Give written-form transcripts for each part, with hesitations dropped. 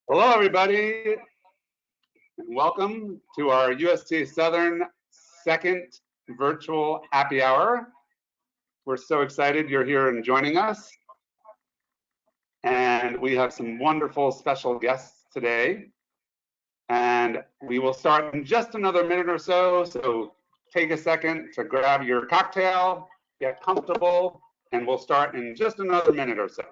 Hello, everybody, and welcome to our USTA Southern second virtual happy hour. We're so excited you're here and joining us. And we have some wonderful special guests today. And we will start in just another minute or so. So take a second to grab your cocktail, get comfortable, and we'll start in just another minute or so.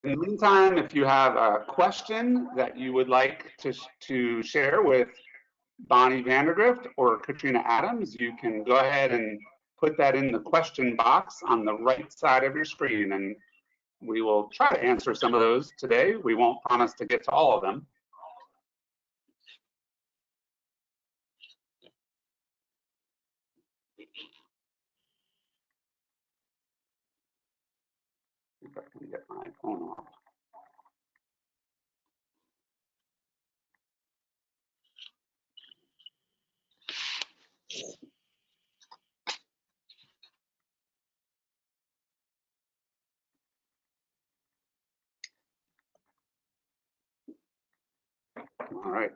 In the meantime, if you have a question that you would like to share with Bonnie Vandergrift or Katrina Adams, you can go ahead and put that in the question box on the right side of your screen, and we will try to answer some of those today. We won't promise to get to all of them. If I can get my phone off. All right.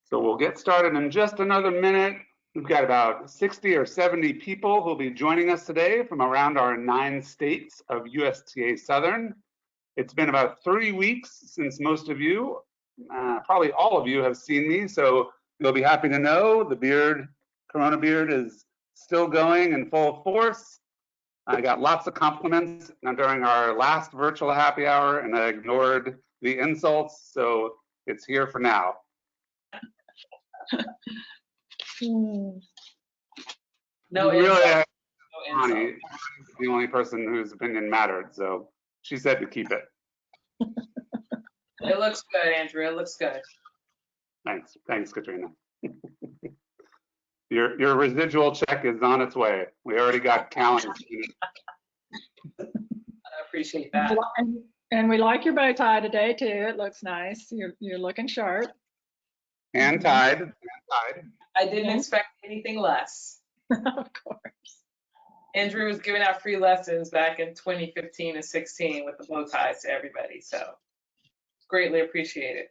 So we'll get started in just another minute. We've got about 60 or 70 people who'll be joining us today from around our 9 states of USTA Southern. It's been about 3 weeks since most of you, probably all of you, have seen me, so you'll be happy to know the beard, Corona beard, is still going in full force. I got lots of compliments during our last virtual happy hour, and I ignored the insults, so it's here for now. No really, insult. Bonnie is the only person whose opinion mattered, so she said to keep it. It looks good, Andrew. It looks good. Thanks, Katrina. Your residual check is on its way. We already got calendars. I appreciate that. And we like your bow tie today too. It looks nice. You're looking sharp. And tied. I didn't expect anything less. Of course. Andrew was giving out free lessons back in 2015 and 16 with the bow ties to everybody, so greatly appreciated.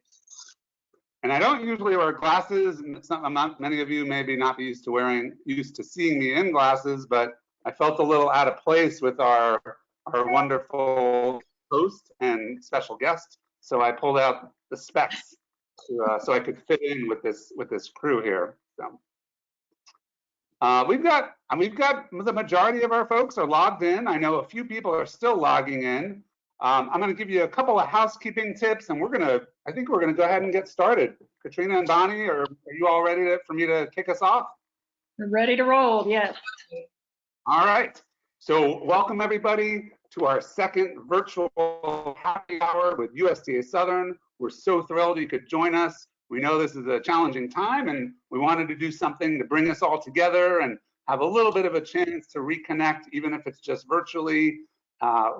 And I don't usually wear glasses, and many of you maybe not be used to seeing me in glasses, but I felt a little out of place with our wonderful host and special guest, so I pulled out the specs so I could fit in with this crew here. So we've got the majority of our folks are logged in. I know a few people are still logging in. I'm going to give you a couple of housekeeping tips, and I think we're going to go ahead and get started. Katrina and Bonnie, are you all ready for me to kick us off? We're ready to roll, yes. All right. So welcome everybody to our second virtual happy hour with USTA Southern. We're so thrilled you could join us. We know this is a challenging time, and we wanted to do something to bring us all together and have a little bit of a chance to reconnect, even if it's just virtually.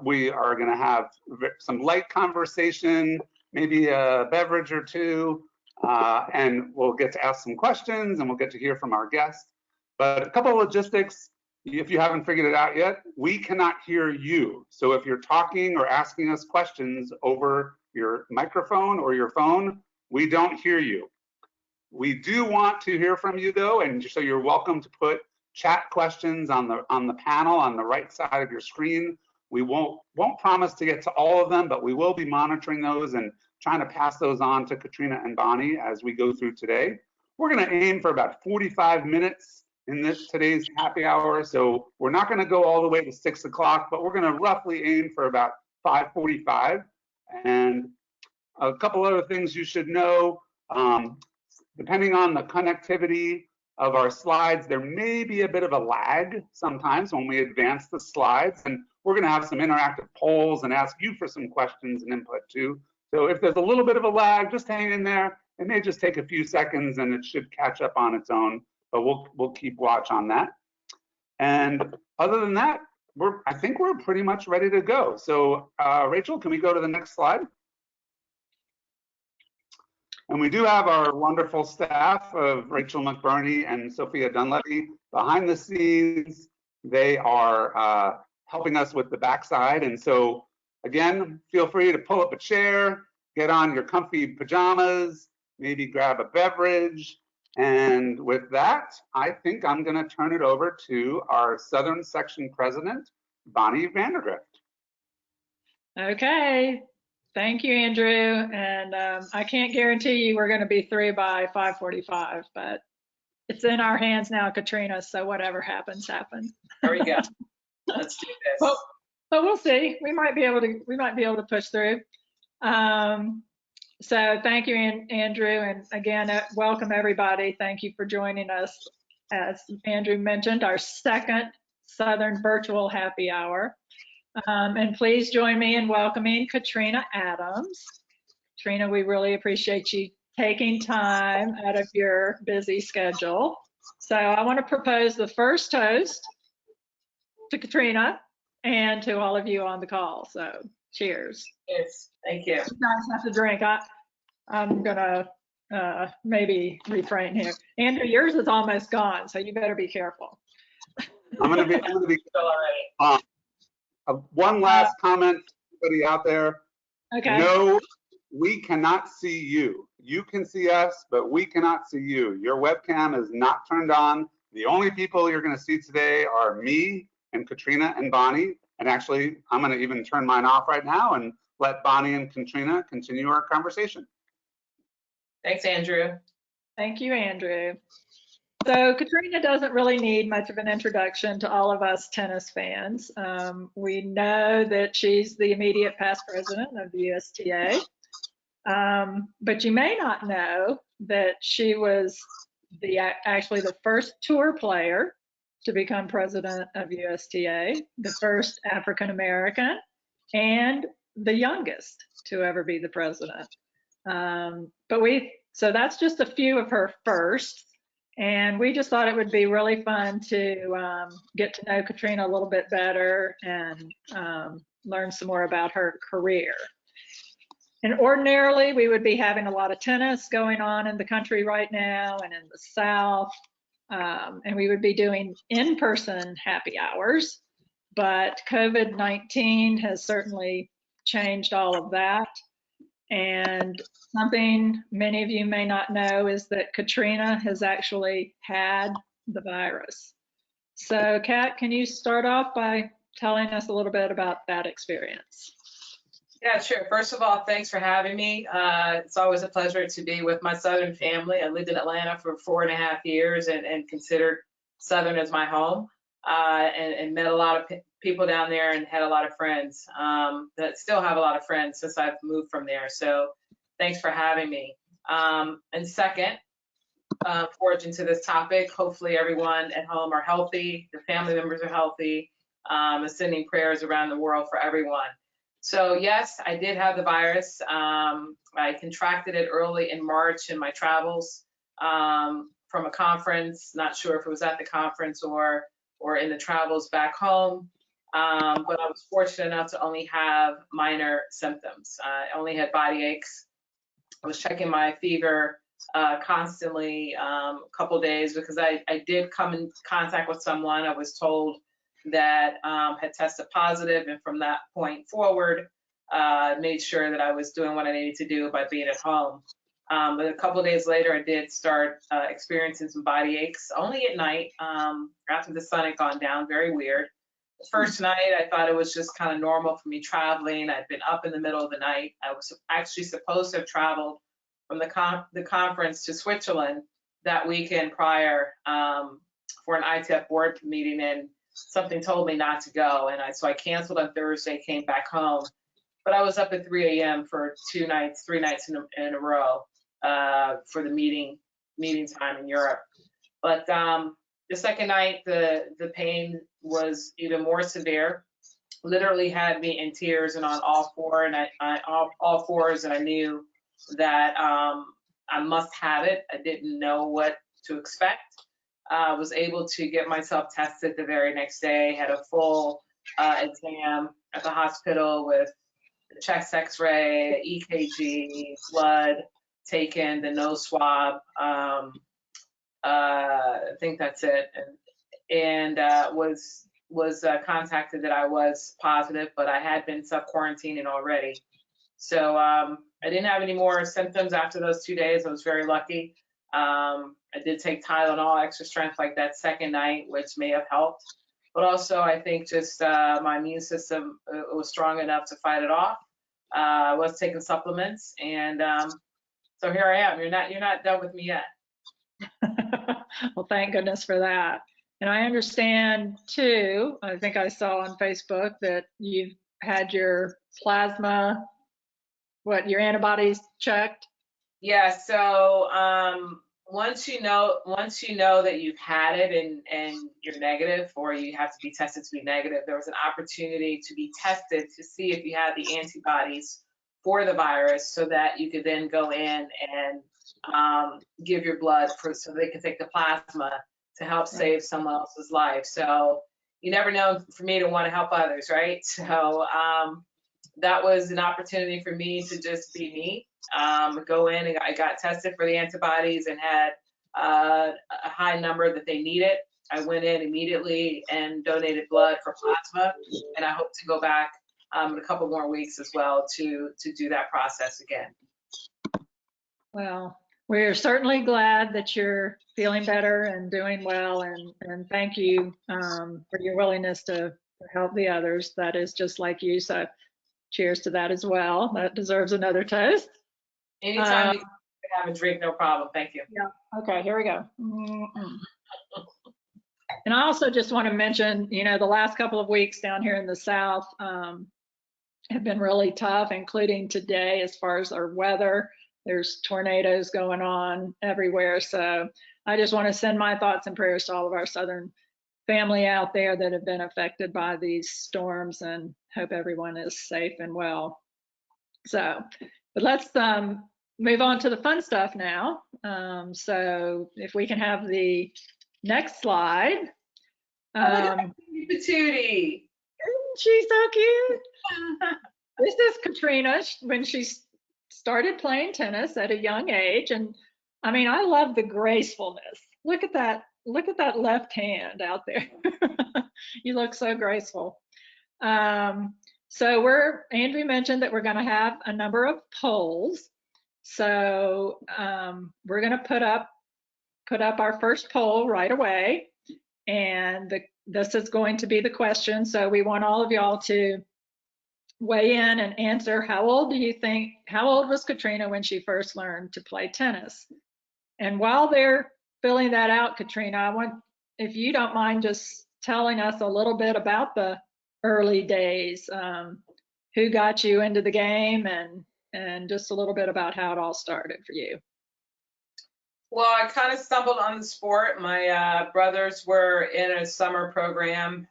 We are going to have some light conversation, maybe a beverage or two, and we'll get to ask some questions and we'll get to hear from our guests. But a couple of logistics, if you haven't figured it out yet, we cannot hear you. So if you're talking or asking us questions over your microphone or your phone, we don't hear you. We do want to hear from you though, and so you're welcome to put chat questions on the panel on the right side of your screen. We won't promise to get to all of them, but we will be monitoring those and trying to pass those on to Katrina and Bonnie as we go through today. We're going to aim for about 45 minutes in today's happy hour, so we're not going to go all the way to 6 o'clock, but we're going to roughly aim for about 5:45. And a couple other things you should know, depending on the connectivity of our slides, there may be a bit of a lag sometimes when we advance the slides, and we're going to have some interactive polls and ask you for some questions and input too. So if there's a little bit of a lag, just hang in there. It may just take a few seconds and it should catch up on its own. but we'll keep watch on that. And other than that, I think we're pretty much ready to go. So Rachel, can we go to the next slide? And we do have our wonderful staff of Rachel McBurney and Sophia Dunleavy behind the scenes. They are helping us with the backside. And so again, feel free to pull up a chair, get on your comfy pajamas, maybe grab a beverage. And with that, I think I'm gonna turn it over to our Southern Section President, Bonnie Vandergrift. Okay, thank you, Andrew. And I can't guarantee you we're going to be through by 5:45, but it's in our hands now, Katrina. So whatever happens, happens. There we go. Let's do this. But we'll see. We might be able to push through. So thank you, Andrew, and again, welcome everybody. Thank you for joining us. As Andrew mentioned, our second Southern Virtual Happy Hour. And please join me in welcoming Katrina Adams. Katrina, we really appreciate you taking time out of your busy schedule. So I want to propose the first toast to Katrina and to all of you on the call. So cheers. Yes, thank you. You guys have to drink. I'm gonna maybe refrain here. Andrew, yours is almost gone, so you better be careful. I'm gonna be one last comment, everybody out there. Okay. No, we cannot see you. You can see us, but we cannot see you. Your webcam is not turned on. The only people you're gonna see today are me and Katrina and Bonnie. And actually, I'm gonna even turn mine off right now and let Bonnie and Katrina continue our conversation. Thanks, Andrew. Thank you, Andrew. So Katrina doesn't really need much of an introduction to all of us tennis fans. We know that she's the immediate past president of the USTA, but you may not know that she was actually the first tour player to become president of USTA, the first African American, and the youngest to ever be the president. So that's just a few of her firsts. And we just thought it would be really fun to get to know Katrina a little bit better and learn some more about her career. And ordinarily, we would be having a lot of tennis going on in the country right now and in the South. And we would be doing in-person happy hours. But COVID-19 has certainly changed all of that. And something many of you may not know is that Katrina has actually had the virus. So Kat, can you start off by telling us a little bit about that experience? Yeah, sure. First of all, thanks for having me. It's always a pleasure to be with my Southern family. I lived in Atlanta for 4.5 years and considered Southern as my home, and met a lot of people down there and had a lot of friends that still have a lot of friends since I've moved from there. So thanks for having me. And second, forge into this topic. Hopefully everyone at home are healthy, their family members are healthy, and sending prayers around the world for everyone. So yes, I did have the virus. I contracted it early in March in my travels from a conference. Not sure if it was at the conference or in the travels back home. But I was fortunate enough to only have minor symptoms. I only had body aches. I was checking my fever constantly a couple days because I did come in contact with someone I was told that had tested positive, and from that point forward, made sure that I was doing what I needed to do by being at home. But a couple days later, I did start experiencing some body aches, only at night, after the sun had gone down. Very weird. The first night, I thought it was just kind of normal for me traveling. I'd been up in the middle of the night. I was actually supposed to have traveled from the conference to Switzerland that weekend prior for an ITF board meeting, and something told me not to go. And so I canceled on Thursday, came back home. But I was up at 3 a.m. for 3 nights in a row for the meeting time in Europe. But the second night, the pain was even more severe. Literally had me in tears and on all fours, and I knew that I must have it. I didn't know what to expect. Was able to get myself tested the very next day, had a full exam at the hospital with the chest x-ray, EKG, blood taken, the nose swab. I think that's it. And was contacted that I was positive, but I had been self-quarantining already. So I didn't have any more symptoms after those 2 days. I was very lucky. I did take Tylenol extra strength like that second night, which may have helped. But also, I think just my immune system was strong enough to fight it off. I was taking supplements, and so here I am. You're not done with me yet. Well, thank goodness for that. And I understand too, I think I saw on Facebook that you've had your plasma, your antibodies checked? Yeah, so once you know that you've had it and you're negative, or you have to be tested to be negative, there was an opportunity to be tested to see if you had the antibodies for the virus, so that you could then go in and give your blood so they can take the plasma to help save someone else's life. So you never know, for me to want to help others, right? So that was an opportunity for me to just be me. Go in, and I got tested for the antibodies and had a high number that they needed. I went in immediately and donated blood for plasma, and I hope to go back in a couple more weeks as well to do that process again. Well, we're certainly glad that you're feeling better and doing well, and thank you for your willingness to help the others. That is just like you, so cheers to that as well. That deserves another toast. Anytime you can have a drink, no problem. Thank you. Yeah. Okay, here we go. And I also just want to mention, the last couple of weeks down here in the South have been really tough, including today as far as our weather. There's tornadoes going on everywhere. So I just want to send my thoughts and prayers to all of our Southern family out there that have been affected by these storms, and hope everyone is safe and well. So, but let's move on to the fun stuff now. So if we can have the next slide. Patootie. Isn't she so cute? This is Katrina when she started playing tennis at a young age. And I mean, I love the gracefulness. Look at that left hand out there. You look so graceful. So Andrew mentioned that we're going to have a number of polls. So we're going to put up our first poll right away, and this is going to be the question. So we want all of y'all to weigh in and answer. How old was Katrina when she first learned to play tennis? And while they're filling that out, Katrina, I want, if you don't mind, just telling us a little bit about the early days, who got you into the game, and just a little bit about how it all started for you. Well, I kind of stumbled on the sport. My brothers were in a summer program.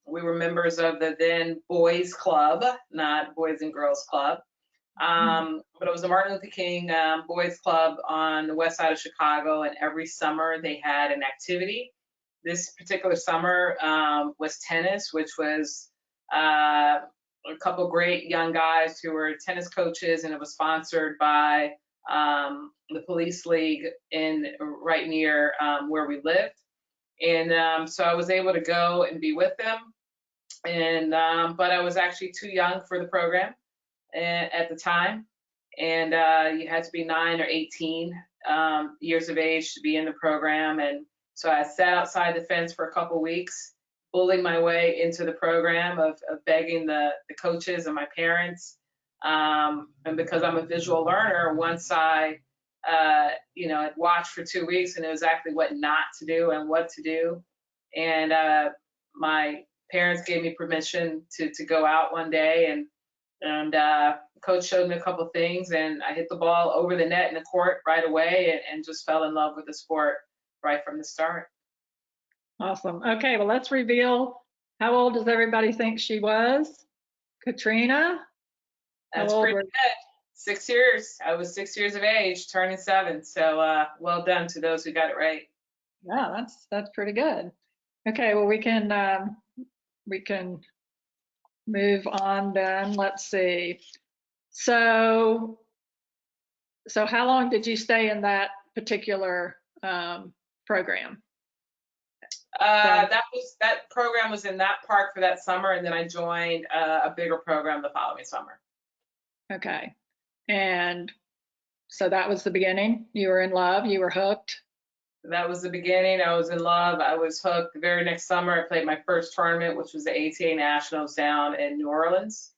We were members of the then Boys Club, not Boys and Girls Club. But it was the Martin Luther King Boys Club on the west side of Chicago, and every summer they had an activity. This particular summer was tennis, which was a couple great young guys who were tennis coaches, and it was sponsored by the police league right near where we lived. And so I was able to go and be with them. And but I was actually too young for the program at the time. And you had to be 9 or 18 years of age to be in the program. And so I sat outside the fence for a couple weeks, bullying my way into the program of begging the coaches and my parents. And because I'm a visual learner, once I had watched for 2 weeks and knew exactly what not to do and what to do. And my parents gave me permission to go out one day, and coach showed me a couple things, and I hit the ball over the net in the court right away, and just fell in love with the sport right from the start. Awesome. Okay, well, let's reveal, how old does everybody think she was? Katrina? That's pretty good. 6 years. I was 6 years of age, turning 7. So well done to those who got it right. Yeah, that's pretty good. Okay, well, we can move on then. Let's see. So how long did you stay in that particular program? From That program was in that park for that summer, and then I joined a bigger program the following summer. Okay, and so that was the beginning. You were in love. You were hooked. That was the beginning. I was in love. I was hooked. The very next summer, I played my first tournament, which was the ATA Nationals down in New Orleans.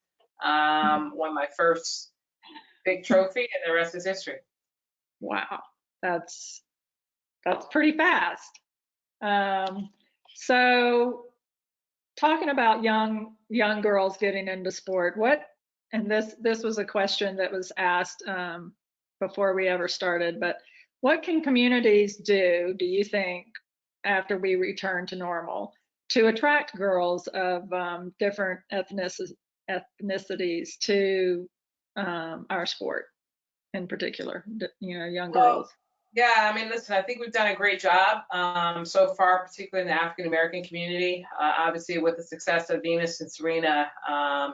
Won my first big trophy, and the rest is history. Wow, that's pretty fast. So talking about young girls getting into sport, and this was a question that was asked before we ever started, but what can communities do you think, after we return to normal, to attract girls of different ethnicities to our sport in particular, young girls? Yeah, I mean, listen, I think we've done a great job so far, particularly in the African American community. Obviously, with the success of Venus and Serena,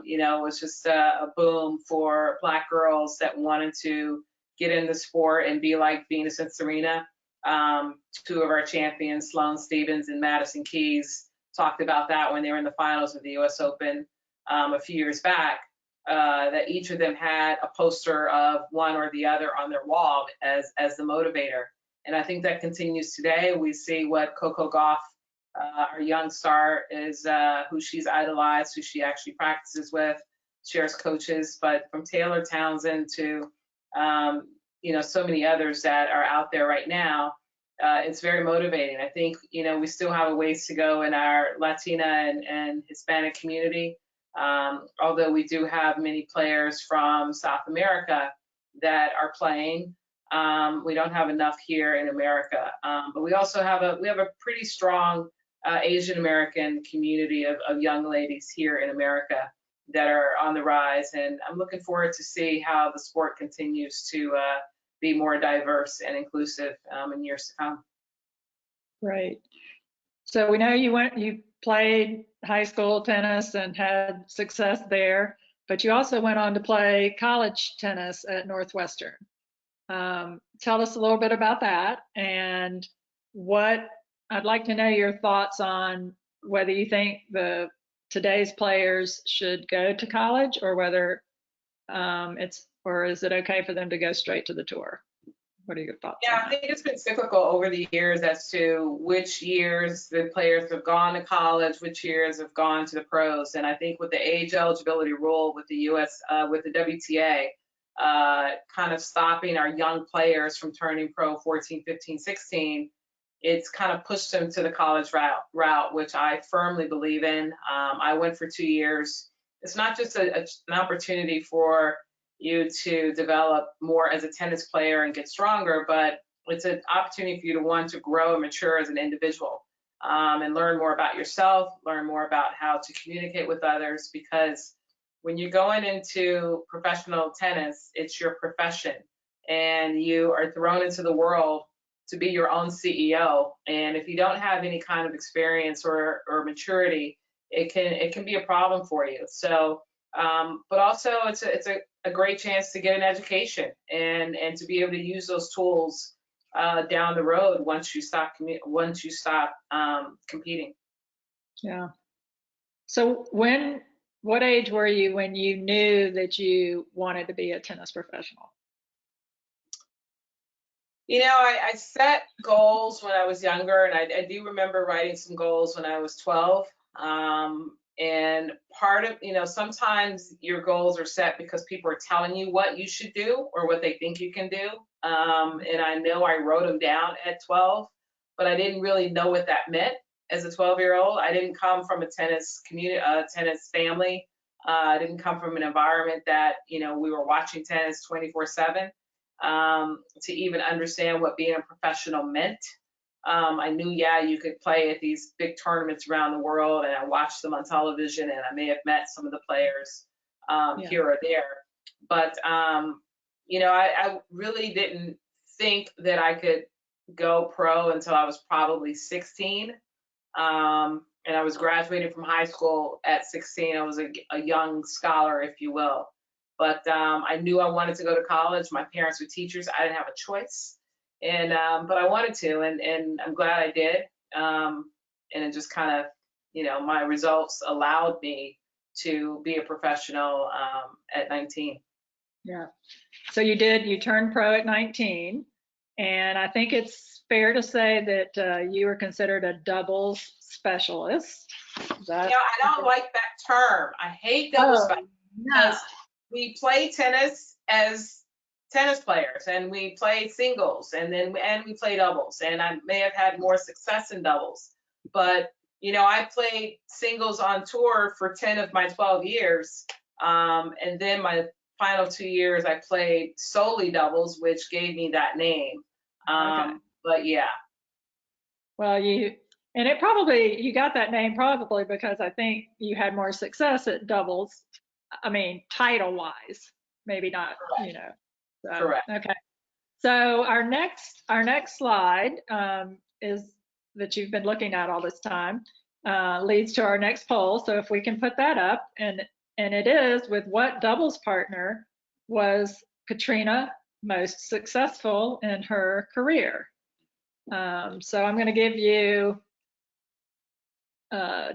it was just a boom for Black girls that wanted to get into sport and be like Venus and Serena. Two of our champions, Sloane Stephens and Madison Keys, talked about that when they were in the finals of the U.S. Open a few years back. That each of them had a poster of one or the other on their wall as the motivator. And I think that continues today. We see what Coco Gauff, our young star, is, who she's idolized, who she actually practices with, shares coaches. But from Taylor Townsend to, so many others that are out there right now, it's very motivating. I think, we still have a ways to go in our Latina and Hispanic community. Although we do have many players from South America that are playing, we don't have enough here in America. But we also have a pretty strong Asian American community of young ladies here in America that are on the rise, and I'm looking forward to see how the sport continues to be more diverse and inclusive in years to come. Right. So we know you played high school tennis and had success there, but you also went on to play college tennis at Northwestern. Tell us a little bit about that, and I'd like to know your thoughts on whether you think today's players should go to college, or whether is it okay for them to go straight to the tour? What are your thoughts on Yeah, that? I think it's been cyclical over the years as to which years the players have gone to college, which years have gone to the pros. And I think with the age eligibility rule with the with the WTA, kind of stopping our young players from turning pro 14, 15, 16, it's kind of pushed them to the college route, which I firmly believe in. I went for 2 years. It's not just an opportunity for you to develop more as a tennis player and get stronger, but it's an opportunity for you to want to grow and mature as an individual, and learn more about yourself, learn more about how to communicate with others, because when you're going into professional tennis, it's your profession, and you are thrown into the world to be your own CEO. And if you don't have any kind of experience or maturity, it can be a problem for you. So, but also it's a great chance to get an education and to be able to use those tools down the road once you stop competing. Yeah. So what age were you when you knew that you wanted to be a tennis professional? I set goals when I was younger, and I do remember writing some goals when I was 12. And part of, sometimes your goals are set because people are telling you what you should do or what they think you can do. And I know I wrote them down at 12, but I didn't really know what that meant as a 12-year-old. I didn't come from a tennis community, tennis family. I didn't come from an environment that, we were watching tennis 24/7 to even understand what being a professional meant. I knew, you could play at these big tournaments around the world, and I watched them on television, and I may have met some of the players here or there. But, I really didn't think that I could go pro until I was probably 16. And I was graduating from high school at 16. I was a young scholar, if you will. But I knew I wanted to go to college. My parents were teachers. I didn't have a choice. And but I wanted to, and I'm glad I did. And it just kind of, my results allowed me to be a professional at 19. Yeah. So you turned pro at 19, and I think it's fair to say that you were considered a doubles specialist. I don't like that term. I hate doubles because we play tennis as tennis players, and we play singles, and we play doubles, and I may have had more success in doubles, but I played singles on tour for 10 of my 12 years, and then my final 2 years I played solely doubles, which gave me that name. Okay. But yeah. Well, you got that name probably because I think you had more success at doubles. I mean, title wise, maybe not, Correct. So, Correct. Okay. So our next slide is that you've been looking at all this time, leads to our next poll. So if we can put that up, and it is, with what doubles partner was Katrina most successful in her career? So I'm going to give you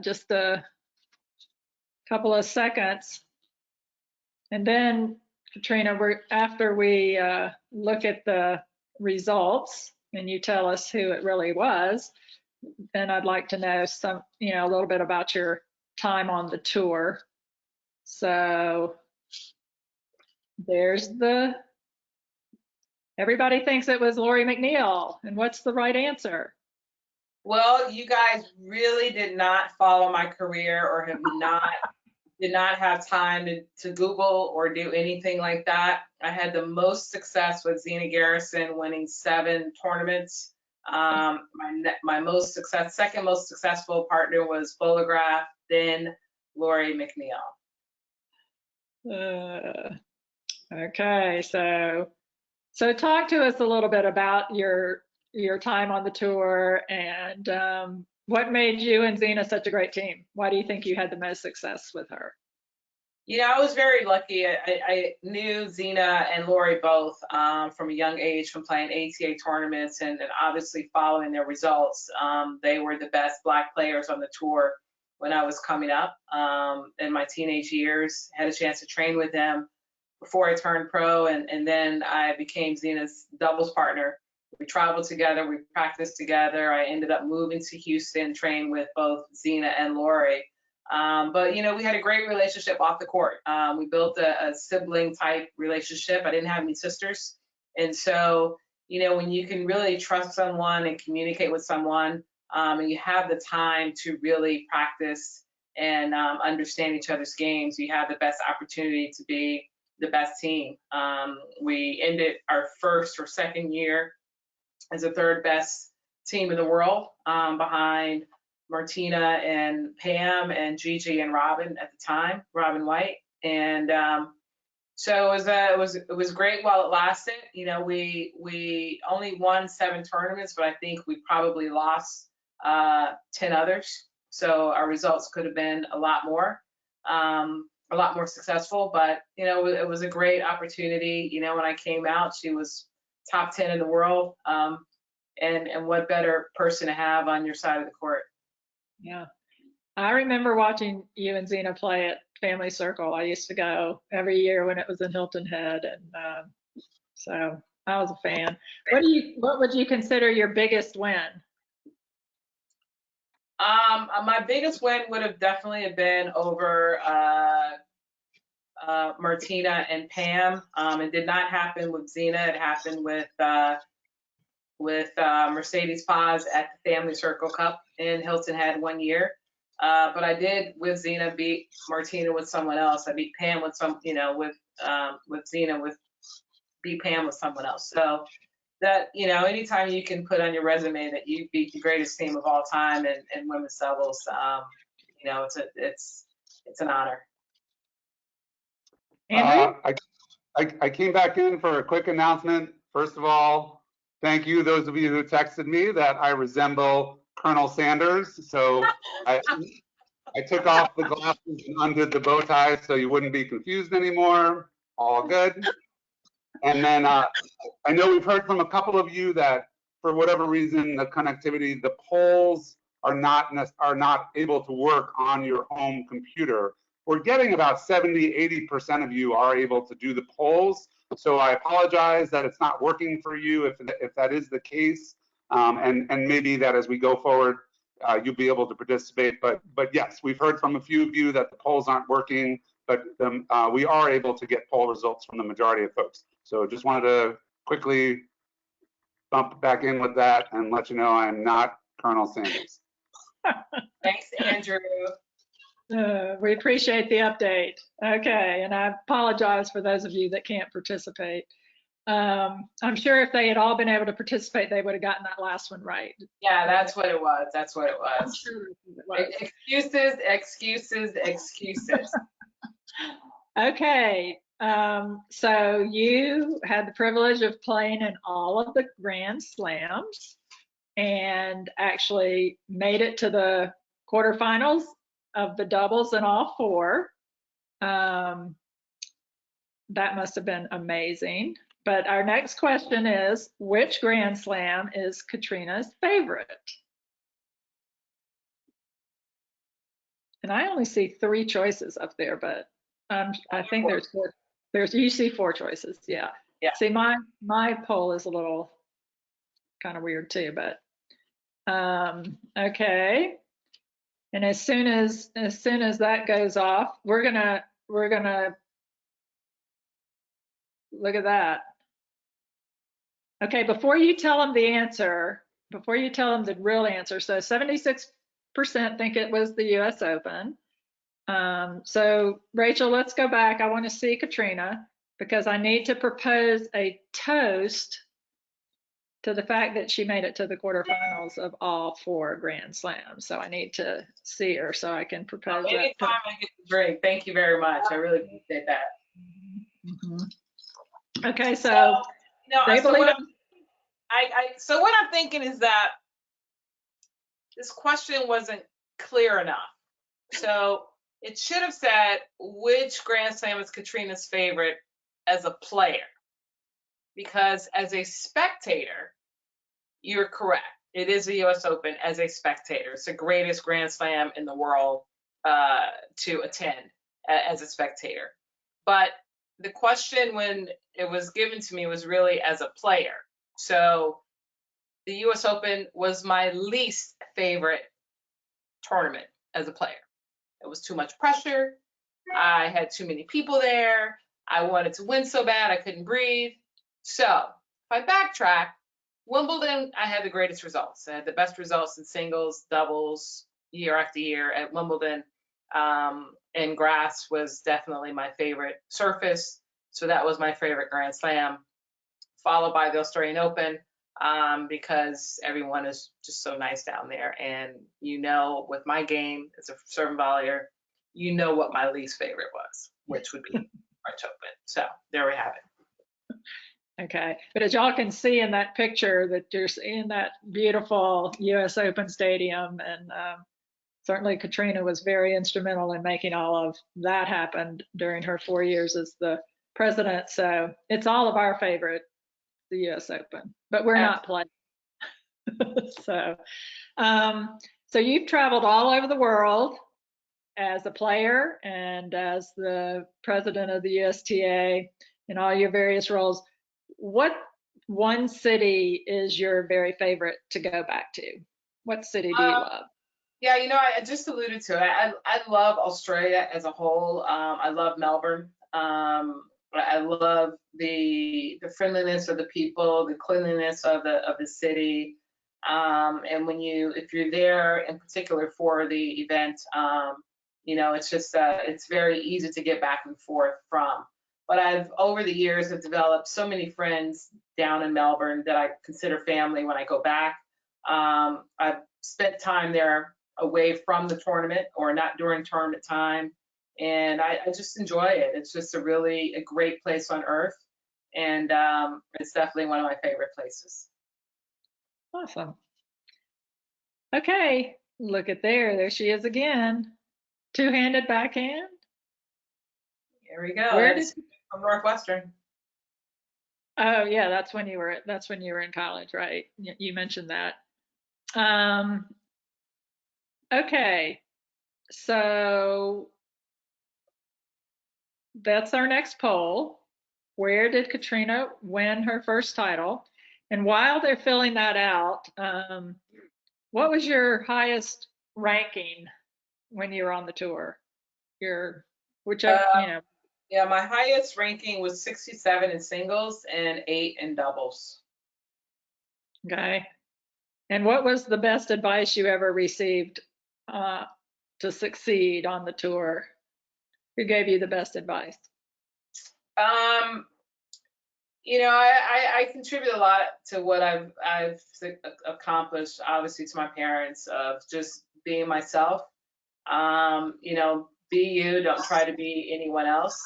just a couple of seconds, and then Katrina, after we look at the results and you tell us who it really was, then I'd like to know a little bit about your time on the tour. So everybody thinks it was Lori McNeil. And what's the right answer? Well, you guys really did not follow my career, or did not have time to Google or do anything like that. I had the most success with Zina Garrison, winning 7 tournaments. My second most successful partner was Photograph, then Lori McNeil. Okay, so talk to us a little bit about your time on the tour, and what made you and Zina such a great team? Why do you think you had the most success with her? I was very lucky. I knew Zina and Lori both from a young age, from playing ATA tournaments and obviously following their results. They were the best Black players on the tour when I was coming up in my teenage years. Had a chance to train with them before I turned pro, and then I became Zina's doubles partner. We traveled together, we practiced together. I ended up moving to Houston, trained with both Zina and Lori. But we had a great relationship off the court. We built a sibling type relationship. I didn't have any sisters, and so when you can really trust someone and communicate with someone, and you have the time to really practice and understand each other's games, you have the best opportunity to be the best team. We ended our first or second year as the 3rd best team in the world, behind Martina and Pam and Gigi and Robin at the time, Robin White. And so it was great while it lasted. We only won 7 tournaments, but I think we probably lost 10 others. So our results could have been a lot more successful. But it was a great opportunity. When I came out, she was top 10 in the world. And what better person to have on your side of the court? Yeah. I remember watching you and Zina play at Family Circle. I used to go every year when it was in Hilton Head, and so I was a fan. What would you consider your biggest win? My biggest win would have definitely been over Martina and Pam. It did not happen with Zina. It happened with Mercedes Paz at the Family Circle Cup in Hilton Head one year. But I did with Zina beat Martina with someone else. I beat Pam with with Zina beat Pam with someone else. So that, anytime you can put on your resume that you beat the greatest team of all time in women's doubles, it's an honor. Andrew? I came back in for a quick announcement. First of all, Thank you, those of you who texted me that I resemble Colonel Sanders. So I took off the glasses and undid the bow tie so you wouldn't be confused anymore. All good. And then I know we've heard from a couple of you that for whatever reason, the connectivity, the polls are not able to work on your home computer. We're getting about 70, 80% of you are able to do the polls. So I apologize that it's not working for you if that is the case. And maybe that as we go forward, you'll be able to participate. But yes, we've heard from a few of you that the polls aren't working, but we are able to get poll results from the majority of folks. So just wanted to quickly bump back in with that and let you know I'm not Colonel Sanders. Thanks, Andrew. We appreciate the update. Okay, and I apologize for those of you that can't participate. I'm sure if they had all been able to participate, they would have gotten that last one right. Yeah, that's what it was. That's what it I'm was. sure it was. Excuses, excuses, excuses. Okay, so you had the privilege of playing in all of the Grand Slams and actually made it to the quarterfinals of the doubles in all four. That must have been amazing. But our next question is, which Grand Slam is Katrina's favorite? And I only see 3 choices up there, but I think there's 4. You see 4 choices, yeah. Yeah. See, my poll is a little kind of weird too, but okay. And as soon as that goes off, we're gonna look at that. Okay, before you tell them the answer, before you tell them the real answer, so 76% think it was the US Open. So Rachel, let's go back. I want to see Katrina because I need to propose a toast to the fact that she made it to the quarterfinals of all 4 Grand Slams. So I need to see her so I can propose that. Anytime I get to drink, thank you very much. I really appreciate that. Mm-hmm. Okay, so so what I'm thinking is that this question wasn't clear enough. So it should have said, which Grand Slam is Katrina's favorite as a player? Because as a spectator, you're correct. It is the US Open as a spectator. It's the greatest Grand Slam in the world to attend as a spectator. But the question when it was given to me was really as a player. So the US Open was my least favorite tournament as a player. It was too much pressure. I had too many people there. I wanted to win so bad I couldn't breathe. So if I backtrack, Wimbledon, I had the greatest results. I had the best results in singles, doubles, year after year at Wimbledon. And grass was definitely my favorite surface. So that was my favorite Grand Slam, followed by the Australian Open, because everyone is just so nice down there. And you know, with my game as a serve volleyer, you know what my least favorite was, which would be French Open. So there we have it. Okay, but as y'all can see in that picture that you're seeing that beautiful US Open Stadium, and certainly Katrina was very instrumental in making all of that happen during her 4 years as the president. So it's all of our favorite, the US Open, but we're not playing. So you've traveled all over the world as a player and as the president of the USTA in all your various roles. What one city is your very favorite to go back to? What city do you love? Yeah, you know, I just alluded to it. I love Australia as a whole. I love Melbourne. I love the friendliness of the people, the cleanliness of the city. And if you're there in particular for the event, you know, it's just it's very easy to get back and forth from. But over the years have developed so many friends down in Melbourne that I consider family when I go back. I've spent time there away from the tournament or not during tournament time. And I just enjoy it. It's just a great place on earth. And it's definitely one of my favorite places. Awesome. Okay, look at there. There she is again. Two-handed backhand. Here we go. Where That's from Northwestern. Oh yeah, that's when you were in college, right? You mentioned that. Um, okay, so that's our next poll. Where did Katrina win her first title? And while they're filling that out, what was your highest ranking when you were on the tour? Your whichever, Uh, yeah, my highest ranking was 67 in singles and 8 in doubles. okay. And what was the best advice you ever received to succeed on the tour? Who gave you the best advice? I contribute a lot to what I've accomplished, obviously, to my parents of just being myself. Be you, don't try to be anyone else.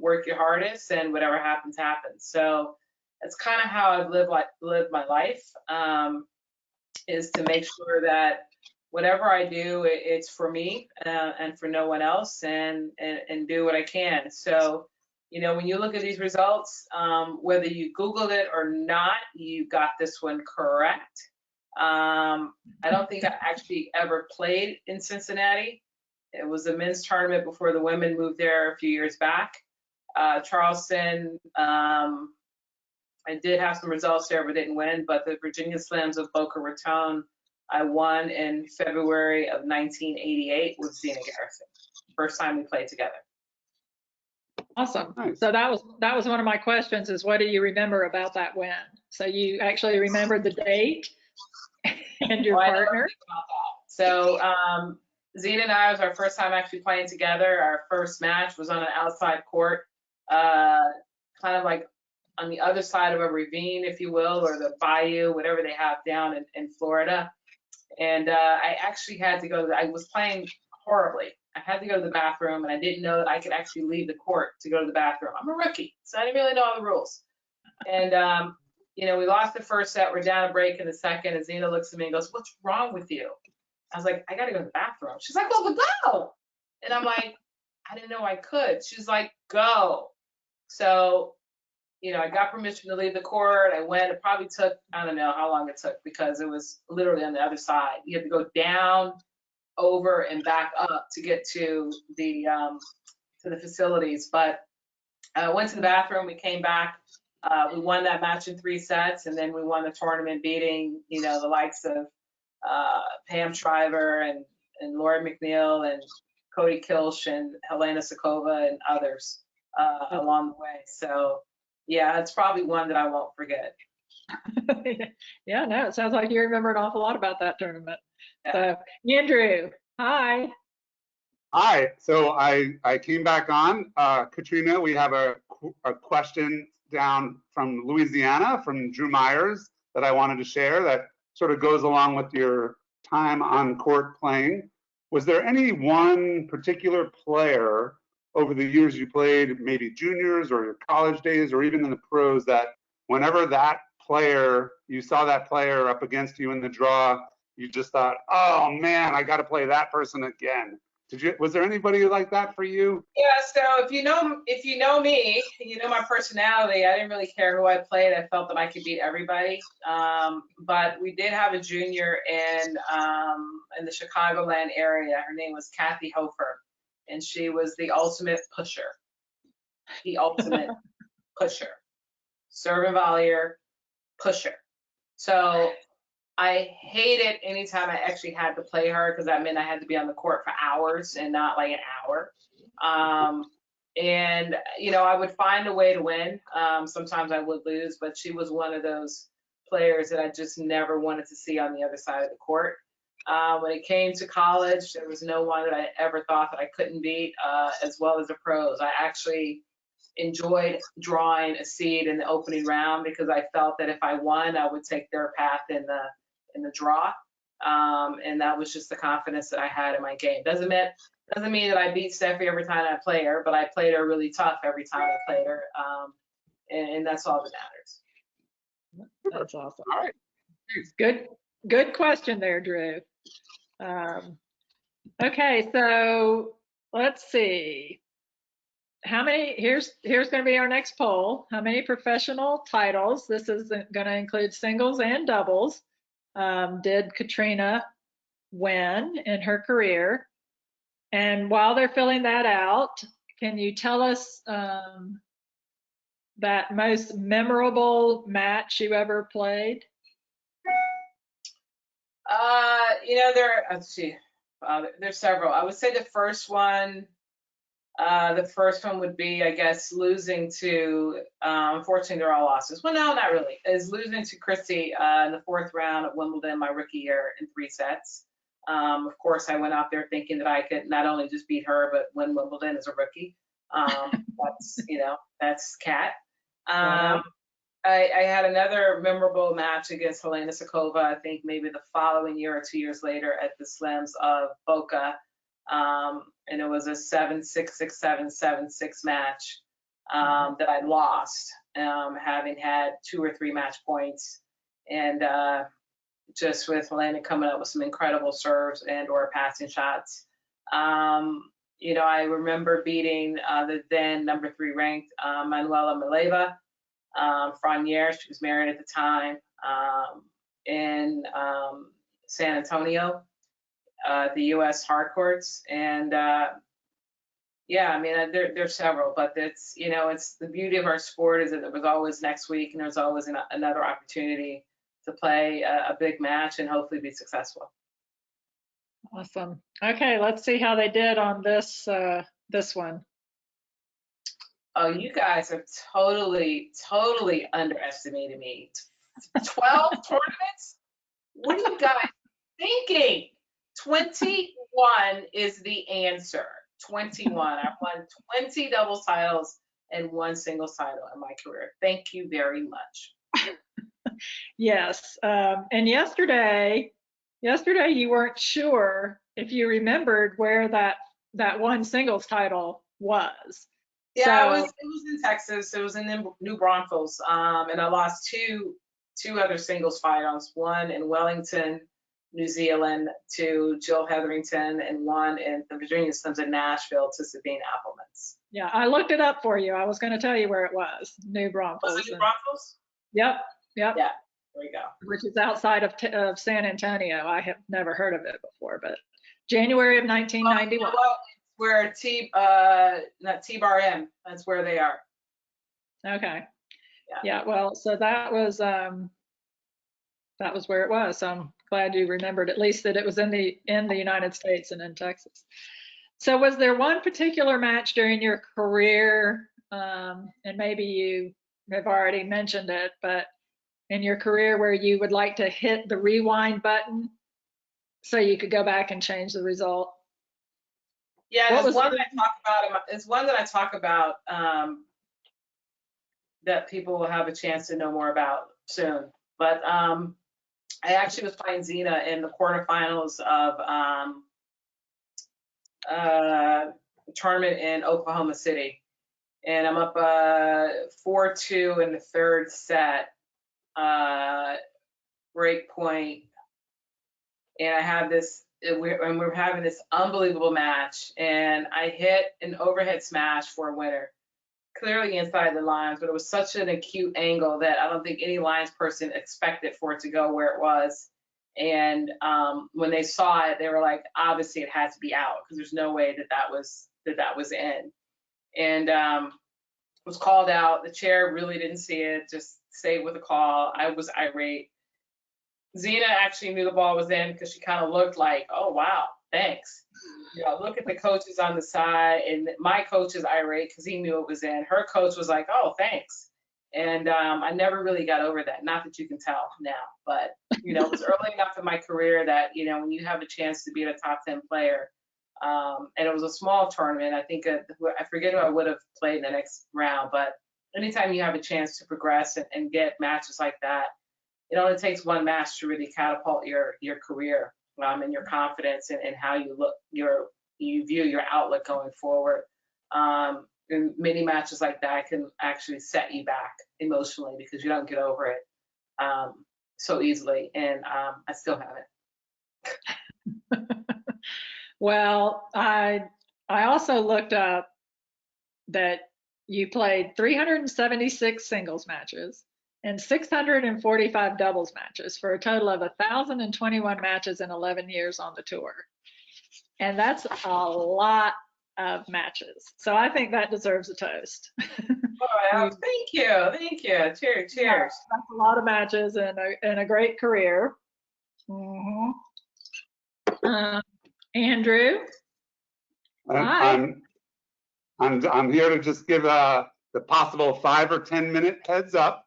Work your hardest, and whatever happens, happens. So that's kind of how I've lived my life, is to make sure that whatever I do, it's for me and for no one else, and do what I can. So, when you look at these results, whether you Googled it or not, you got this one correct. I don't think I actually ever played in Cincinnati. It was a men's tournament before the women moved there a few years back. Charleston, I did have some results there, but didn't win. But the Virginia Slams of Boca Raton, I won in February of 1988 with Zena Garrison. First time we played together. Awesome. Nice. So that was one of my questions, is what do you remember about that win? So you actually remembered the date and your partner? So Zena and I, was our first time actually playing together. Our first match was on an outside court, kind of like on the other side of a ravine, if you will, or the bayou, whatever they have down in Florida. And I actually had to go, I was playing horribly. I had to go to the bathroom, and I didn't know that I could actually leave the court to go to the bathroom. I'm a rookie, so I didn't really know all the rules. And, we lost the first set. We're down a break in the second, and Zena looks at me and goes, "What's wrong with you?" I was like, "I got to go to the bathroom." She's like, "Well, go." And I'm like, I didn't know I could. She's like, "Go." So, I got permission to leave the court. I went. It probably took, I don't know how long it took, because it was literally on the other side. You had to go down, over, and back up to get to the facilities. But I went to the bathroom. We came back. We won that match in 3 sets, and then we won the tournament, beating the likes of Pam Shriver and Lori McNeil and Cody Kilsch and Helena Sokova and others along the way. So yeah, it's probably one that I won't forget. Yeah, no, it sounds like you remember an awful lot about that tournament. Yeah. So, Andrew, hi. Hi. So I came back on. Katrina, we have a question down from Louisiana from Drew Myers that I wanted to share that sort of goes along with your time on court playing. Was there any one particular player over the years you played, maybe juniors or your college days or even in the pros, that whenever you saw that player up against you in the draw, you just thought, "Oh man, I got to play that person again"? Was there anybody like that for you? Yeah, so if you know me, you know my personality. I didn't really care who I played. I felt that I could beat everybody. But we did have a junior in the Chicagoland area. Her name was Kathy Hofer, and she was the ultimate pusher. The ultimate pusher. Serve and volleyer, pusher. So I hated anytime I actually had to play her, because that meant I had to be on the court for hours and not like an hour. And I would find a way to win. Sometimes I would lose, but she was one of those players that I just never wanted to see on the other side of the court. When it came to college, there was no one that I ever thought that I couldn't beat, as well as the pros. I actually enjoyed drawing a seed in the opening round, because I felt that if I won, I would take their path in the draw. And that was just the confidence that I had in my game. Doesn't mean that I beat Steffi every time I play her, but I played her really tough every time I played her. And that's all that matters. That's awesome. All right. Good question there, Drew. Okay, so let's see. Here's going to be our next poll. How many professional titles, this is going to include singles and doubles, did Katrina win in her career? And while they're filling that out, can you tell us that most memorable match you ever played? Let's see. There's several. I would say the first one would be, I guess, losing to, unfortunately, they're all losses. Well, no, not really. Is losing to Christy in the 4th round at Wimbledon my rookie year in 3 sets. Of course, I went out there thinking that I could not only just beat her, but win Wimbledon as a rookie. That's Kat. I had another memorable match against Helena Sokova, I think maybe the following year or 2 years later at the Slims of Boca. And it was a 7-6, 6-7, 7-6 match that I lost, having had 2 or 3 match points. And just with Helena coming up with some incredible serves and or passing shots. I remember beating the then number 3 ranked Manuela Mileva. Franier, she was married at the time, in San Antonio, the U.S. hard courts. And there's several, but it's the beauty of our sport is that there was always next week and there's always another opportunity to play a big match and hopefully be successful. Awesome. Okay, let's see how they did on this one. Oh, you guys have totally underestimated me. 12 tournaments? What are you guys thinking? 21 is the answer. 21. I've won 20 doubles titles and 1 singles title in my career. Thank you very much. Yes. And yesterday you weren't sure if you remembered where that 1 singles title was. Yeah, it was in Texas. It was in New Braunfels. And I lost two other singles finals, one in Wellington, New Zealand to Jill Hetherington, and one in the Virginia Slims in Nashville to Sabine Appelmans. Yeah, I looked it up for you. I was going to tell you where it was. New Braunfels. Was it New Braunfels? Yep. Yeah, there we go. Which is outside of San Antonio. I have never heard of it before, but January of 1991. Well, where not T-Bar M, that's where they are. Okay. Yeah, well, so that was where it was. So I'm glad you remembered at least that it was in the United States and in Texas. So was there one particular match during your career, and maybe you have already mentioned it, but in your career where you would like to hit the rewind button so you could go back and change the result? Yeah, it's one that I talk about that people will have a chance to know more about soon. But I actually was playing Zina in the quarterfinals of a tournament in Oklahoma City. And I'm up 4-2 in the 3rd set, break point. And I have this, we're having this unbelievable match, and I hit an overhead smash for a winner, clearly inside the lines, but it was such an acute angle that I don't think any lines person expected for it to go where it was. And when they saw it, they were like, obviously it had to be out because there's no way that was in. And was called out. The chair really didn't see it, just stayed with the call. I was irate. Zina actually knew the ball was in because she kind of looked like, oh, wow, thanks. Look at the coaches on the side, and my coach is irate because he knew it was in. Her coach was like, oh, thanks. And I never really got over that. Not that you can tell now, but, it was early enough in my career that, when you have a chance to be a top 10 player, and it was a small tournament, I think, I forget who I would have played in the next round, but anytime you have a chance to progress and get matches like that, it only takes one match to really catapult your career and your confidence and how you look, you view your outlook going forward. And many matches like that can actually set you back emotionally because you don't get over it. so easily, and I still haven't. Well, I also looked up that you played 376 singles matches and 645 doubles matches for a total of 1,021 matches in 11 years on the tour. And that's a lot of matches. So I think that deserves a toast. Oh, thank you. Cheers, cheers. Yeah, that's a lot of matches and a great career. Mm-hmm. Andrew? Hi. I'm here to just give the possible 5 or 10 minute heads up.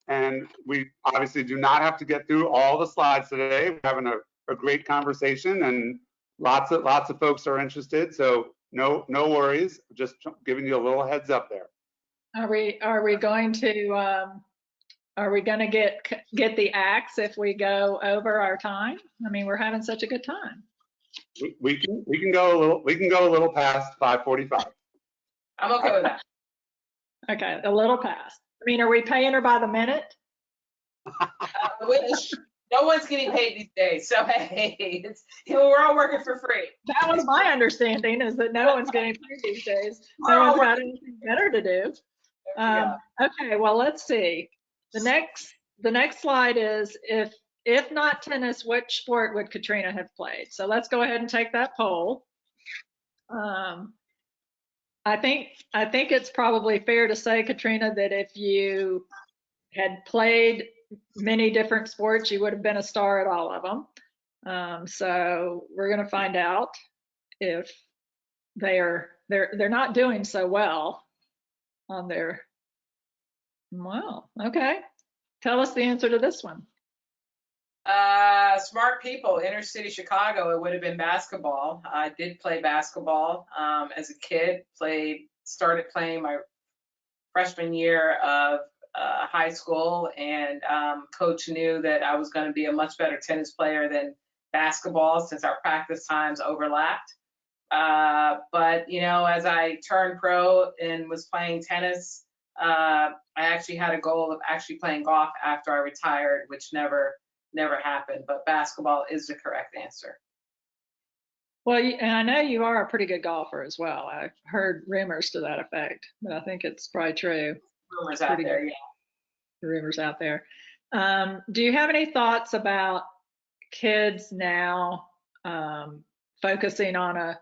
And we obviously do not have to get through all the slides today. We're having a great conversation, and lots of folks are interested. So no worries. Just giving you a little heads up there. Are we going to get the axe if we go over our time? I mean, we're having such a good time. We can go a little past 5:45. I'm okay with that. Okay, a little past. I mean, are we paying her by the minute? No one's getting paid these days, so hey, we're all working for free. That was my understanding, is that no one's getting paid these days. No one's got anything better to do. Okay, well, let's see. The next slide is if not tennis, which sport would Katrina have played? So let's go ahead and take that poll. I think it's probably fair to say, Katrina, that if you had played many different sports, you would have been a star at all of them. So we're going to find out if they're not doing so well on their. Wow. Okay. Tell us the answer to this one. Smart people, inner city Chicago, it would have been basketball. I did play basketball as a kid, started playing my freshman year of high school, and coach knew that I was going to be a much better tennis player than basketball since our practice times overlapped. But, you know, as I turned pro and was playing tennis, I actually had a goal of actually playing golf after I retired, which never happened, but basketball is the correct answer. Well, and I know you are a pretty good golfer as well. I've heard rumors to that effect, but I think it's probably true. Rumors out there, yeah. Rumors out there. Do you have any thoughts about kids now focusing on a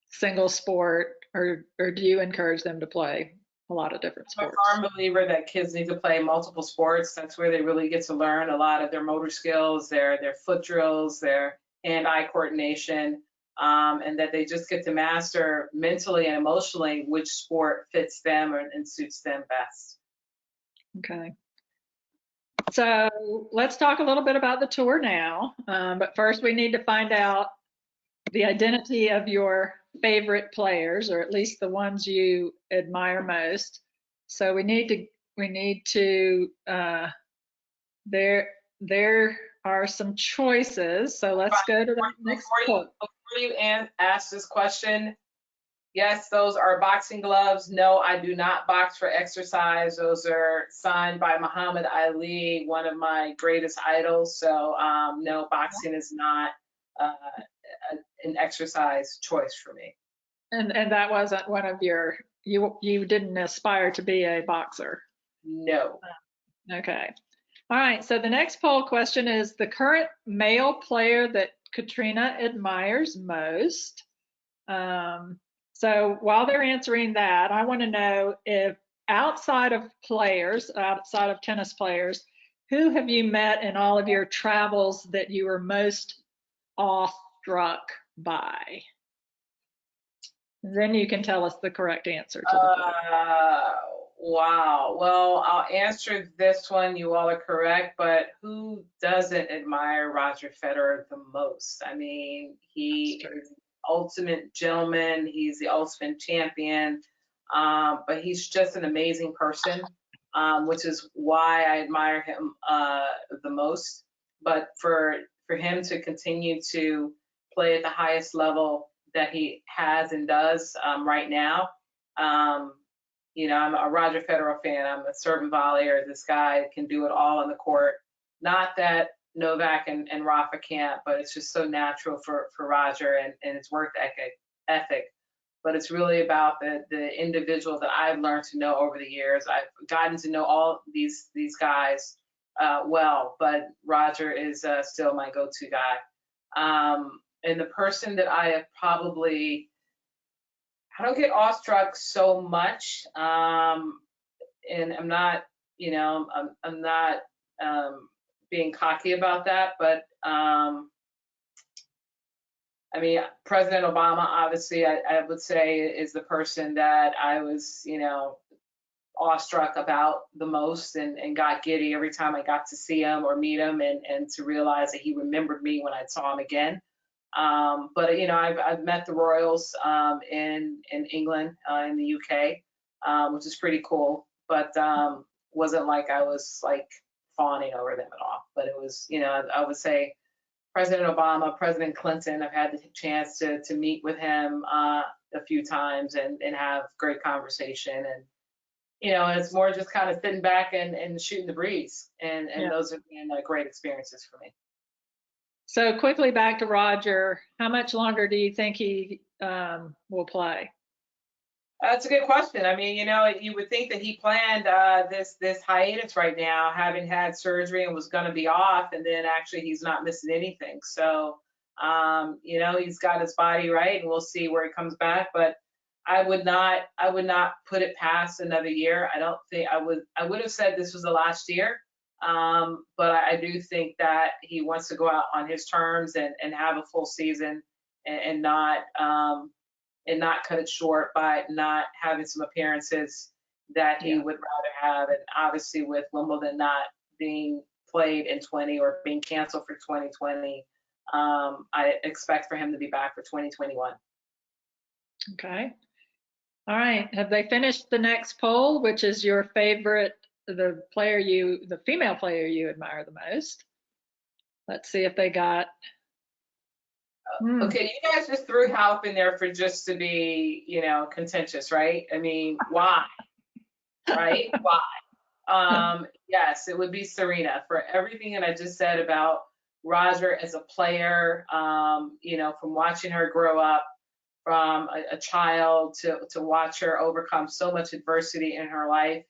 single sport, or do you encourage them to play a lot of different sports? I'm a firm believer that kids need to play multiple sports. That's where they really get to learn a lot of their motor skills, their foot drills, their hand-eye coordination, and that they just get to master mentally and emotionally which sport fits them and suits them best. Okay. So let's talk a little bit about the tour now. But first we need to find out the identity of your favorite players, or at least the ones you admire most. So we need to there are some choices. So let's go to the next quote. Before you ask this question, yes, those are boxing gloves. No, I do not box for exercise. Those are signed by Muhammad Ali, one of my greatest idols. So no, boxing is not an exercise choice for me. And that wasn't one of your, you didn't aspire to be a boxer? No. Okay. All right. So the next poll question is the current male player that Katrina admires most. So while they're answering that, I want to know if outside of tennis players, who have you met in all of your travels that you were most awestruck by? Then you can tell us the correct answer to the question. Wow. Well, I'll answer this one. You all are correct, but who doesn't admire Roger Federer the most? I mean, he is the ultimate gentleman. He's the ultimate champion, but he's just an amazing person, which is why I admire him the most. But for him to continue to play at the highest level that he has and does right now, you know, I'm a Roger Federer fan. I'm a servant volleyer. This guy can do it all on the court, Not that Novak and Rafa can't, but it's just so natural for Roger and his work ethic. But it's really about the individual that I've learned to know over the years. I've gotten to know all these guys well, but Roger is still my go-to guy. And the person that I have probably, I don't get awestruck so much, and I'm not, I'm not being cocky about that, but I mean, President Obama, obviously, I would say is the person that I was, awestruck about the most and got giddy every time I got to see him or meet him and to realize that he remembered me when I saw him again. But I've met the Royals in England, in the UK, which is pretty cool. But wasn't like I was like fawning over them at all. But it was, I would say President Obama, President Clinton. I've had the chance to meet with him a few times and have great conversation. And it's more just kind of sitting back and shooting the breeze. And those have been great experiences for me. So quickly back to Roger, how much longer do you think he will play? That's a good question. I mean, you would think that he planned this hiatus right now, having had surgery and was going to be off, and then actually he's not missing anything. So, he's got his body right, and we'll see where he comes back. But I would not put it past another year. I don't think I would have said this was the last year. But I do think that he wants to go out on his terms and have a full season and not cut it short by not having some appearances that he would rather have. And obviously with Wimbledon not being played in 20 or being canceled for 2020, I expect for him to be back for 2021. Okay. All right. Have they finished the next poll, which is your favorite, the female player you admire the most? Let's see if they got. Okay, you guys just threw Halp in there for just to be, contentious, right? I mean, why? Right? Why? Yes, it would be Serena for everything that I just said about Roger as a player, from watching her grow up from a child to watch her overcome so much adversity in her life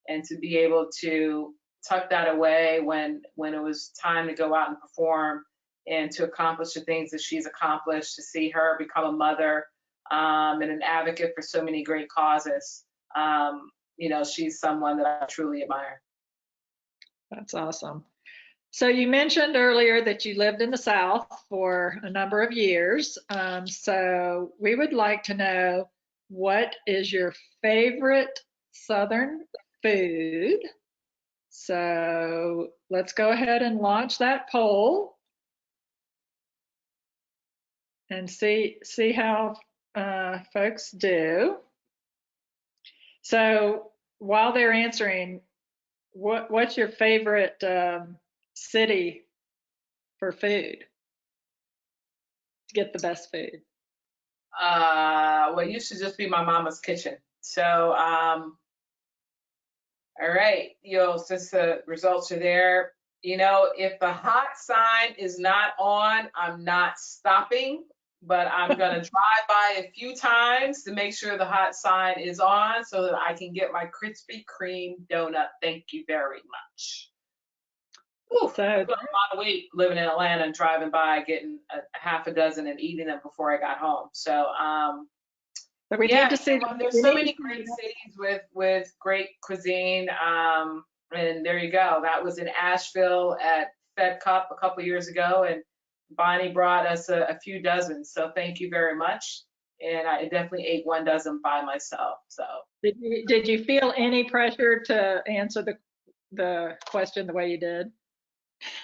and to be able to tuck that away when it was time to go out and perform and to accomplish the things that she's accomplished, to see her become a mother and an advocate for so many great causes. She's someone that I truly admire. That's awesome. So you mentioned earlier that you lived in the South for a number of years. So we would like to know, what is your favorite Southern food? So let's go ahead and launch that poll and see how folks do. So while they're answering, what's your favorite city for food, to get the best food? Well, it used to just be my mama's kitchen. So, all right, since the results are there, if the hot sign is not on, I'm not stopping, but I'm going to drive by a few times to make sure the hot sign is on so that I can get my Krispy Kreme donut. Thank you very much. Ooh, so I put a lot of weight living in Atlanta and driving by, getting a half a dozen and eating them before I got home. So, we need to see. There's so many great cities with great cuisine. And there you go. That was in Asheville at Fed Cup a couple years ago, and Bonnie brought us a few dozen. So thank you very much. And I definitely ate 1 dozen by myself. So did you feel any pressure to answer the question the way you did?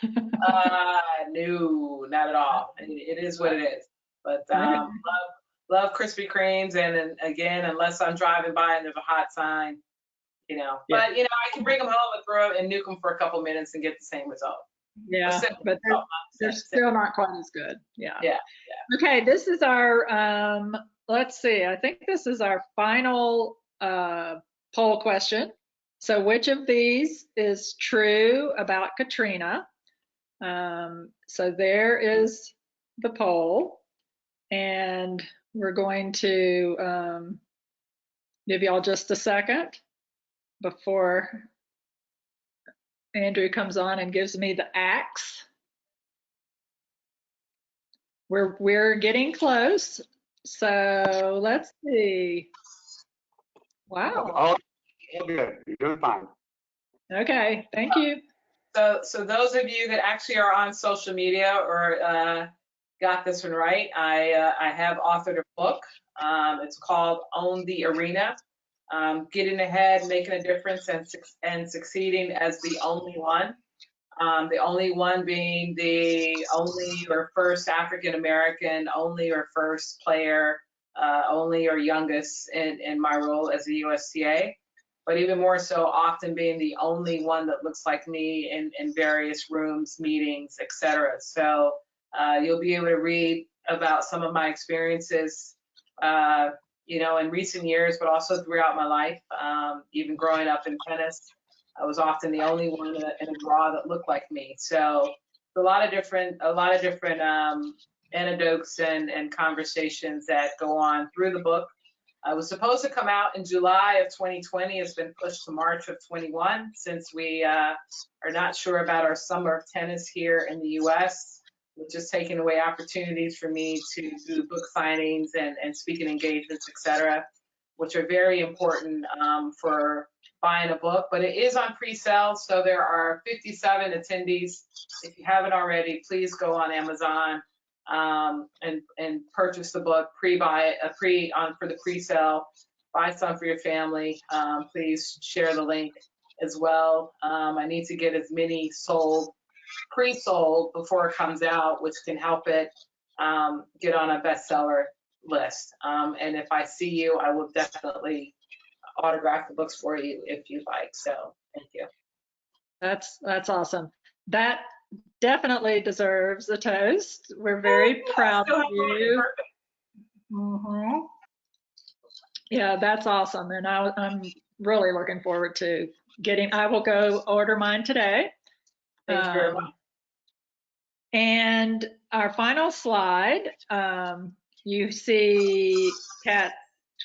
No, not at all. It is what it is. But love Krispy Kremes, and then again, unless I'm driving by and there's a hot sign, But I can bring them home and throw and nuke them for a couple minutes and get the same result. Yeah, but they're still not quite as good. Yeah. Yeah. Okay, this is our. Let's see. I think this is our final poll question. So, which of these is true about Katrina? So there is the poll, and we're going to give y'all just a second before Andrew comes on and gives me the axe. We're getting close. So let's see. Wow. All good. You're doing fine. Okay, thank you. So those of you that actually are on social media or got this one right, I have authored a book. It's called Own the Arena. Getting ahead, making a difference, and succeeding as the only one. The only one being the only or first African American, only or first player, only or youngest in my role as a USTA. But even more so, often being the only one that looks like me in various rooms, meetings, etc. So you'll be able to read about some of my experiences, in recent years, but also throughout my life. Even growing up in tennis, I was often the only one in a draw that looked like me. So a lot of different anecdotes and conversations that go on through the book. It was supposed to come out in July of 2020. It's been pushed to March of 21 since we are not sure about our summer of tennis here in the U.S., which is taking away opportunities for me to do book signings and speaking engagements, etc., which are very important for buying a book. But it is on pre-sale, so there are 57 attendees. If you haven't already, please go on Amazon and purchase the book, for the pre-sale, buy some for your family. Please share the link as well. I need to get as many pre-sold before it comes out, which can help it get on a bestseller list. And if I see you, I will definitely autograph the books for you if you'd like. So thank you. That's awesome. That definitely deserves a toast. We're very proud of you. Mm-hmm. Yeah, that's awesome. And I'm really looking forward to I will go order mine today. Thanks very much. And our final slide, you see Kat's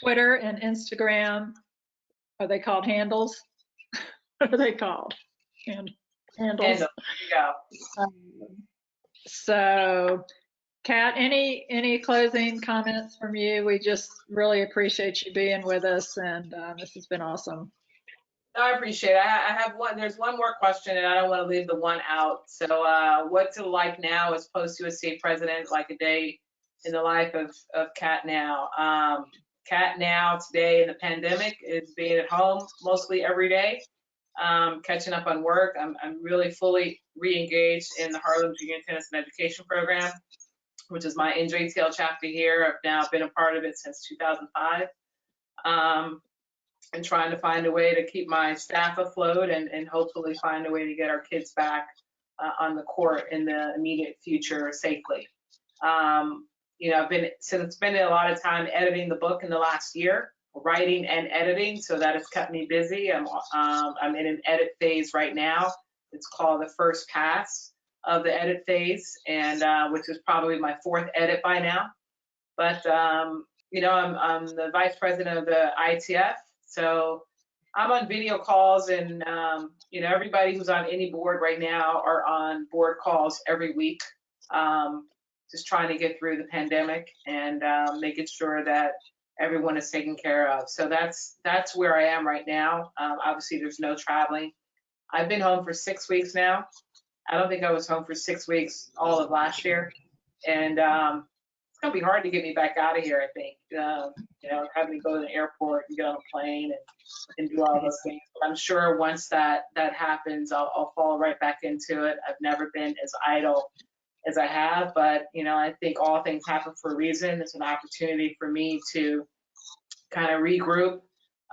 Twitter and Instagram. Are they called handles? What are they called? Handles. There you go. So, Kat, any closing comments from you? We just really appreciate you being with us, and this has been awesome. I appreciate it. I have one. There's one more question, and I don't want to leave the one out. So, what's it like now as post-USTA president? Like a day in the life of Kat now. Kat now today in the pandemic is being at home mostly every day, catching up on work. I'm really fully re-engaged in the Harlem Junior Tennis and Education Program, which is my Untitled Chapter here. I've now been a part of it since 2005. And trying to find a way to keep my staff afloat and hopefully find a way to get our kids back on the court in the immediate future safely. I've been spending a lot of time editing the book in the last year, writing and editing, so that has kept me busy. I'm in an edit phase right now. It's called the first pass of the edit phase, and which is probably my fourth edit by now. But I'm the vice president of the ITF. So I'm on video calls and, everybody who's on any board right now are on board calls every week, just trying to get through the pandemic and making sure that everyone is taken care of. So that's where I am right now. Obviously, there's no traveling. I've been home for 6 weeks now. I don't think I was home for 6 weeks all of last year. And it's going to be hard to get me back out of here, I think. Having to go to the airport and get on a plane and do all those things. But I'm sure once that happens, I'll fall right back into it. I've never been as idle as I have, but I think all things happen for a reason. It's an opportunity for me to kind of regroup,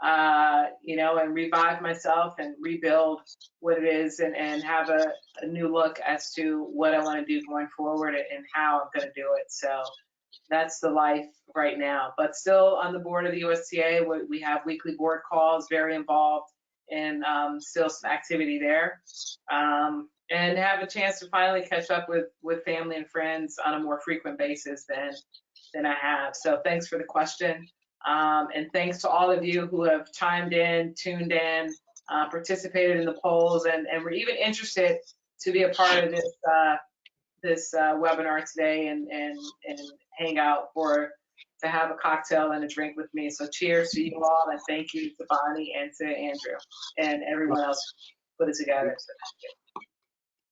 and revive myself and rebuild what it is and have a new look as to what I want to do going forward and how I'm going to do it. So that's the life right now, but still on the board of the USTA. We have weekly board calls, very involved, and still some activity there. and have a chance to finally catch up with family and friends on a more frequent basis than I have. So thanks for the question. And thanks to all of you who have chimed in, tuned in, participated in the polls, and were even interested to be a part of this webinar today and hang out to have a cocktail and a drink with me. So cheers to you all, and thank you to Bonnie and to Andrew and everyone else who put it together. So thank you.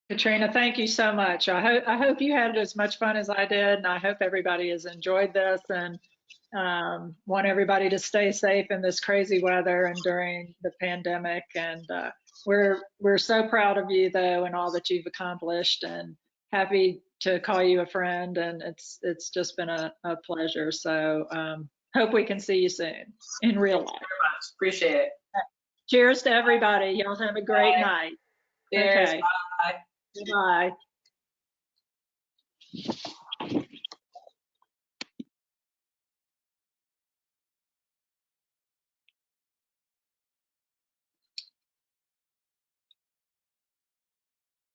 Katrina, thank you so much. I hope you had as much fun as I did, and I hope everybody has enjoyed this, and want everybody to stay safe in this crazy weather and during the pandemic. And we're so proud of you, though, and all that you've accomplished, and happy to call you a friend. And it's just been a pleasure. So hope we can see you soon in real life. Thank you very much. Appreciate it. Cheers to everybody. Y'all have a great night. Cheers. Okay. Bye. Bye.